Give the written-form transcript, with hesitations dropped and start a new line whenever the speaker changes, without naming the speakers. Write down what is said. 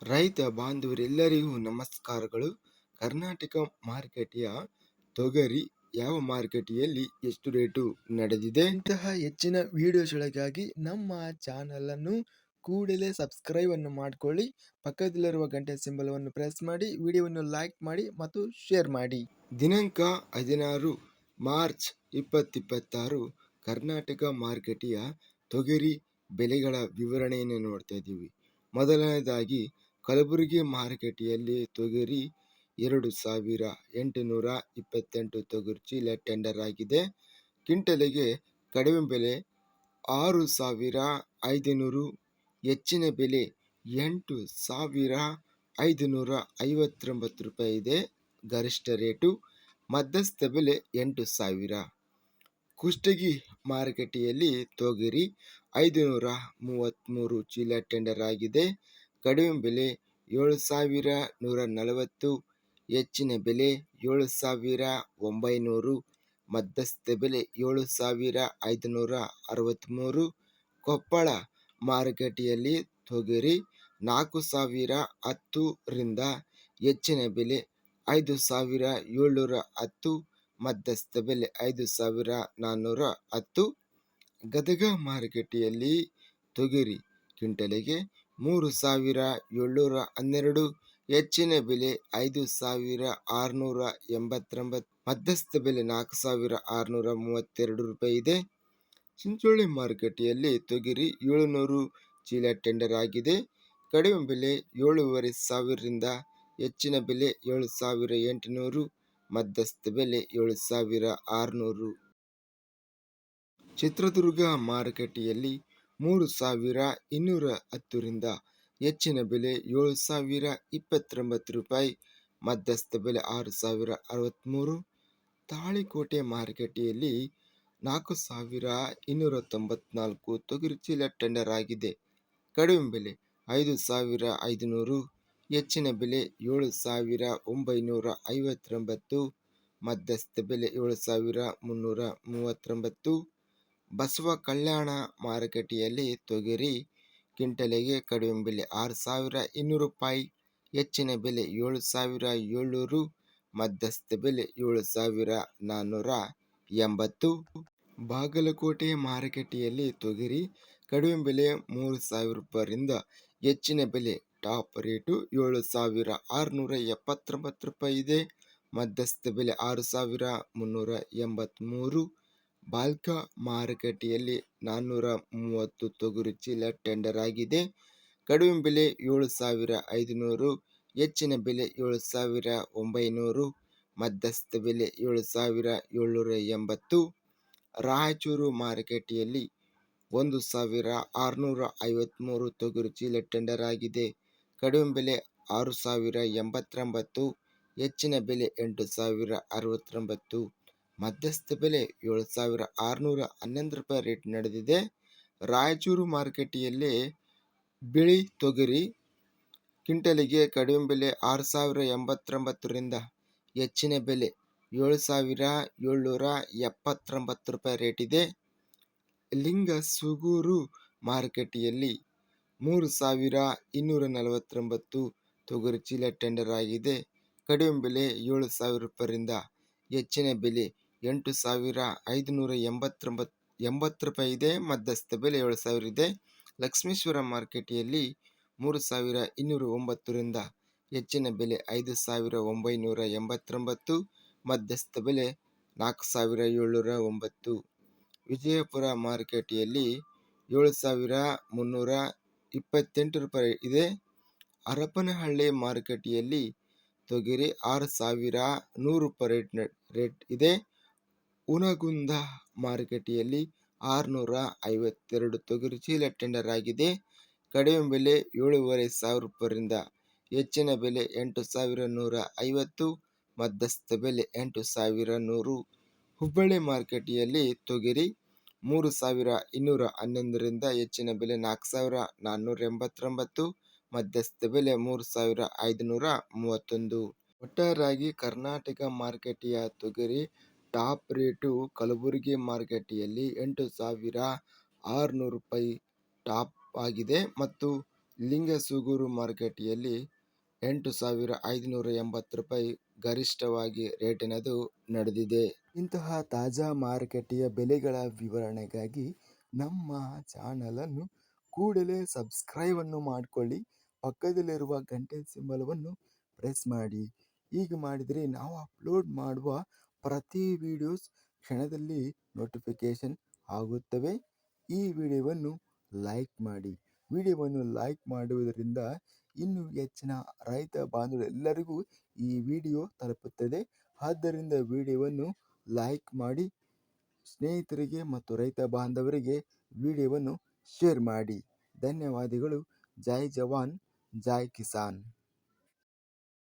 ರೈತ ಬಾಂಧವರೆಲ್ಲರಿಗೂ ನಮಸ್ಕಾರಗಳು. ಕರ್ನಾಟಕ ಮಾರುಕಟ್ಟೆಯ ತೊಗರಿ ಯಾವ ಮಾರುಕಟ್ಟೆಯಲ್ಲಿ ಎಷ್ಟು ರೇಟು ನಡೆದಿದೆ? ಇಂತಹ ಹೆಚ್ಚಿನ ವಿಡಿಯೋಸ್ಗಳಿಗಾಗಿ ನಮ್ಮ ಚಾನಲನ್ನು ಕೂಡಲೇ ಸಬ್ಸ್ಕ್ರೈಬ್ ಅನ್ನು ಮಾಡಿಕೊಳ್ಳಿ. ಪಕ್ಕದಲ್ಲಿರುವ ಗಂಟೆ ಸಿಂಬಲವನ್ನು ಪ್ರೆಸ್ ಮಾಡಿ, ವಿಡಿಯೋವನ್ನು ಲೈಕ್ ಮಾಡಿ ಮತ್ತು ಶೇರ್ ಮಾಡಿ. ದಿನಾಂಕ 16 ಮಾರ್ಚ್ 2026 ಕರ್ನಾಟಕ ಮಾರುಕಟ್ಟೆಯ ತೊಗರಿ ಬೆಲೆಗಳ ವಿವರಣೆಯನ್ನು ನೋಡ್ತಾ ಇದ್ದೀವಿ. ಮೊದಲನೇದಾಗಿ ಕಲಬುರಗಿ ಮಾರುಕಟ್ಟೆಯಲ್ಲಿ ತೊಗರಿ 2828 ತೊಗರಿ ಚೀಲ ಟೆಂಡರ್ ಆಗಿದೆ. ಕ್ವಿಂಟಲಿಗೆ ಕಡಿಮೆ ಬೆಲೆ 6500, ಹೆಚ್ಚಿನ ಬೆಲೆ 8559 ರೂಪಾಯಿ ಇದೆ. ಗರಿಷ್ಠ ರೇಟು. ಮಧ್ಯಸ್ಥ ಬೆಲೆ 8000. ಕುಷ್ಟಗಿ ಮಾರುಕಟ್ಟೆಯಲ್ಲಿ ತೊಗರಿ 533 ಚೀಲ ಟೆಂಡರ್ ಆಗಿದೆ. ಕಡಿಮೆ ಬೆಲೆ 7140, ಹೆಚ್ಚಿನ ಬೆಲೆ 7900, ಮಧ್ಯಸ್ಥ ಬೆಲೆ 7563. ಕೊಪ್ಪಳ ಮಾರುಕಟ್ಟೆಯಲ್ಲಿ ತೊಗರಿ 4010 ರಿಂದ ಹೆಚ್ಚಿನ ಬೆಲೆ 5710, ಮಧ್ಯಸ್ಥ ಬೆಲೆ 5410. ಗದಗ ಮಾರುಕಟ್ಟೆಯಲ್ಲಿ ತೊಗರಿ ಕ್ವಿಂಟಲಿಗೆ 3712, ಹೆಚ್ಚಿನ ಬೆಲೆ 5689, ಮಧ್ಯಸ್ಥ ಬೆಲೆ 4632 ರೂಪಾಯಿ ಇದೆ. ಚಿಂಚೋಳಿ ಮಾರುಕಟ್ಟೆಯಲ್ಲಿ ತೊಗರಿ 700 ಚೀಲ ಟೆಂಡರ್ ಆಗಿದೆ. ಕಡಿಮೆ ಬೆಲೆ 7500 ರಿಂದ ಹೆಚ್ಚಿನ ಬೆಲೆ 7800, ಮಧ್ಯಸ್ಥ ಬೆಲೆ 7600. ಚಿತ್ರದುರ್ಗ ಮಾರುಕಟ್ಟೆಯಲ್ಲಿ 3210 ರಿಂದ ಹೆಚ್ಚಿನ ಬೆಲೆ 7029 ರೂಪಾಯಿ, ಮಧ್ಯಸ್ಥ ಬೆಲೆ 6063. ತಾಳಿಕೋಟೆ ಮಾರುಕಟ್ಟೆಯಲ್ಲಿ 4294 ತೊಗರಿ ಚೀಲ ಟೆಂಡರ್ ಆಗಿದೆ. ಕಡಿಮೆ ಬೆಲೆ 5500, ಹೆಚ್ಚಿನ ಬೆಲೆ 7959, ಮಧ್ಯಸ್ಥ ಬೆಲೆ 7339. ಬಸವ ಕಲ್ಯಾಣ ಮಾರುಕಟ್ಟೆಯಲ್ಲಿ ತೊಗರಿ ಕ್ವಿಂಟಲಿಗೆ ಕಡಿಮೆ ಬೆಲೆ 6200 ರೂಪಾಯಿ, ಹೆಚ್ಚಿನ ಬೆಲೆ 7700, ಮಧ್ಯಸ್ಥ ಬೆಲೆ 7480. ಬಾಗಲಕೋಟೆ ಮಾರುಕಟ್ಟೆಯಲ್ಲಿ ತೊಗರಿ ಕಡಿಮೆ ಬೆಲೆ 3000 ರೂಪಾಯಿರಿಂದ ಹೆಚ್ಚಿನ ಬೆಲೆ ಟಾಪ್ ರೇಟು 7679 ರೂಪಾಯಿ ಇದೆ. ಮಧ್ಯಸ್ಥ ಬೆಲೆ 6383. ಬಾಲ್ಕ ಮಾರುಕಟ್ಟೆಯಲ್ಲಿ 430 ತೊಗರಿ ಚೀಲ ಟೆಂಡರ್ ಆಗಿದೆ. ಕಡಿಮೆ ಬೆಲೆ 7500, ಹೆಚ್ಚಿನ ಬೆಲೆ 7900, ಮಧ್ಯಸ್ಥ ಬೆಲೆ 7780. ರಾಯಚೂರು ಮಾರುಕಟ್ಟೆಯಲ್ಲಿ 1653 ತೊಗರಿ ಚೀಲ ಟೆಂಡರ್ ಆಗಿದೆ. ಕಡಿಮೆ ಬೆಲೆ 6089, ಹೆಚ್ಚಿನ ಬೆಲೆ 8069, ಮಧ್ಯಸ್ಥ ಬೆಲೆ 7611 ರೂಪಾಯಿ ರೇಟ್ ನಡೆದಿದೆ. ರಾಯಚೂರು ಮಾರುಕಟ್ಟೆಯಲ್ಲಿ ಬಿಳಿ ತೊಗರಿ ಕ್ವಿಂಟಲಿಗೆ ಕಡಿಮೆ ಬೆಲೆ 6089 ರಿಂದ ಹೆಚ್ಚಿನ ಬೆಲೆ 7779 ರೂಪಾಯಿ ರೇಟ್ ಇದೆ. ಲಿಂಗಸೂಗೂರು ಮಾರುಕಟ್ಟೆಯಲ್ಲಿ 3249 ತೊಗರಿ ಚೀಲ ಟೆಂಡರ್ ಆಗಿದೆ. ಕಡಿಮೆ ಬೆಲೆ 7000 ರೂಪಾಯಿರಿಂದ ಹೆಚ್ಚಿನ ಬೆಲೆ 8580 ರೂಪಾಯಿ ಇದೆ. ಮಧ್ಯಸ್ಥ ಬೆಲೆ 7000 ಇದೆ. ಲಕ್ಷ್ಮೇಶ್ವರ ಮಾರುಕಟ್ಟೆಯಲ್ಲಿ 3209 ರಿಂದ ಹೆಚ್ಚಿನ ಬೆಲೆ 5989, ಮಧ್ಯಸ್ಥ ಬೆಲೆ 4709. ವಿಜಯಪುರ ಮಾರುಕಟ್ಟೆಯಲ್ಲಿ 7328 ರೂಪಾಯಿ ಇದೆ. ಹರಪನಹಳ್ಳಿ ಮಾರುಕಟ್ಟೆಯಲ್ಲಿ ತೊಗರಿ 6100 ರೂಪಾಯಿ ರೇಟ್ ಇದೆ. ಹುನಗುಂದ ಮಾರುಕಟ್ಟೆಯಲ್ಲಿ 652 ತೊಗರಿ ಚೀಲ ಟೆಂಡರ್ ಆಗಿದೆ. ಕಡಿಮೆ ಬೆಲೆ 7500 ರೂಪಾಯಿರಿಂದ ಹೆಚ್ಚಿನ ಬೆಲೆ 8150, ಮಧ್ಯಸ್ಥ ಬೆಲೆ 8100. ಹುಬ್ಬಳ್ಳಿ ಮಾರುಕಟ್ಟೆಯಲ್ಲಿ ತೊಗರಿ 3211 ರಿಂದ ಹೆಚ್ಚಿನ ಬೆಲೆ 4489, ಮಧ್ಯಸ್ಥ ಬೆಲೆ 3531. ಒಟ್ಟಾರೆಯಾಗಿ ಕರ್ನಾಟಕ ಮಾರುಕಟ್ಟೆಯ ತೊಗರಿ ಟಾಪ್ ರೇಟು ಕಲಬುರಗಿ ಮಾರುಕಟ್ಟೆಯಲ್ಲಿ 8600 ರೂಪಾಯಿ ಟಾಪ್ ಆಗಿದೆ ಮತ್ತು ಲಿಂಗಸೂಗೂರು ಮಾರುಕಟ್ಟೆಯಲ್ಲಿ 8,580 ರೂಪಾಯಿ ಗರಿಷ್ಠವಾಗಿ ರೇಟಿನದು ನಡೆದಿದೆ. ಇಂತಹ ತಾಜಾ ಮಾರುಕಟ್ಟೆಯ ಬೆಲೆಗಳ ವಿವರಣೆಗಾಗಿ ನಮ್ಮ ಚಾನಲನ್ನು ಕೂಡಲೇ ಸಬ್ಸ್ಕ್ರೈಬನ್ನು ಮಾಡಿಕೊಳ್ಳಿ. ಪಕ್ಕದಲ್ಲಿರುವ ಗಂಟೆ ಸಿಂಬಲವನ್ನು ಪ್ರೆಸ್ ಮಾಡಿ. ಹೀಗೆ ಮಾಡಿದರೆ ನಾವು ಅಪ್ಲೋಡ್ ಮಾಡುವ ಪ್ರತಿ ವಿಡಿಯೋಸ್ ಕ್ಷಣದಲ್ಲಿ ನೋಟಿಫಿಕೇಶನ್ ಆಗುತ್ತವೆ. ಈ ವಿಡಿಯೋವನ್ನು ಲೈಕ್ ಮಾಡಿ. ವಿಡಿಯೋವನ್ನು ಲೈಕ್ ಮಾಡುವುದರಿಂದ ಇನ್ನೂ ಹೆಚ್ಚಿನ ರೈತ ಬಾಂಧವರೆಲ್ಲರಿಗೂ ಈ ವಿಡಿಯೋ ತಲುಪುತ್ತದೆ. ಆದ್ದರಿಂದ ವಿಡಿಯೋವನ್ನು ಲೈಕ್ ಮಾಡಿ, ಸ್ನೇಹಿತರಿಗೆ ಮತ್ತು ರೈತ ಬಾಂಧವರಿಗೆ ವಿಡಿಯೋವನ್ನು ಶೇರ್ ಮಾಡಿ. ಧನ್ಯವಾದಗಳು. ಜೈ ಜವಾನ್, ಜೈ ಕಿಸಾನ್.